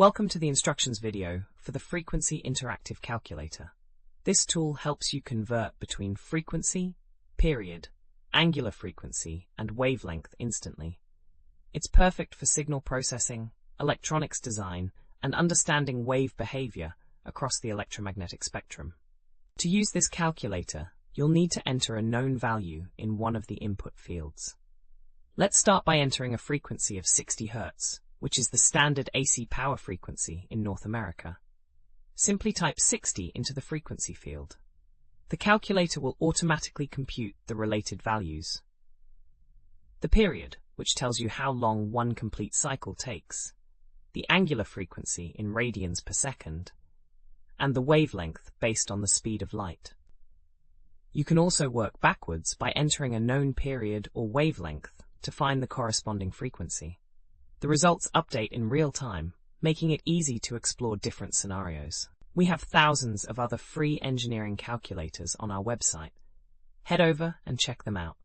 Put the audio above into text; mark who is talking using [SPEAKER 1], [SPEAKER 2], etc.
[SPEAKER 1] Welcome to the instructions video for the Frequency Interactive Calculator. This tool helps you convert between frequency, period, angular frequency, and wavelength instantly. It's perfect for signal processing, electronics design, and understanding wave behavior across the electromagnetic spectrum. To use this calculator, you'll need to enter a known value in one of the input fields. Let's start by entering a frequency of 60 Hz, which is the standard AC power frequency in North America. Simply type 60 into the frequency field. The calculator will automatically compute the related values. The period, which tells you how long one complete cycle takes, the angular frequency in radians per second, and the wavelength based on the speed of light. You can also work backwards by entering a known period or wavelength to find the corresponding frequency. The results update in real time, making it easy to explore different scenarios. We have thousands of other free engineering calculators on our website. Head over and check them out.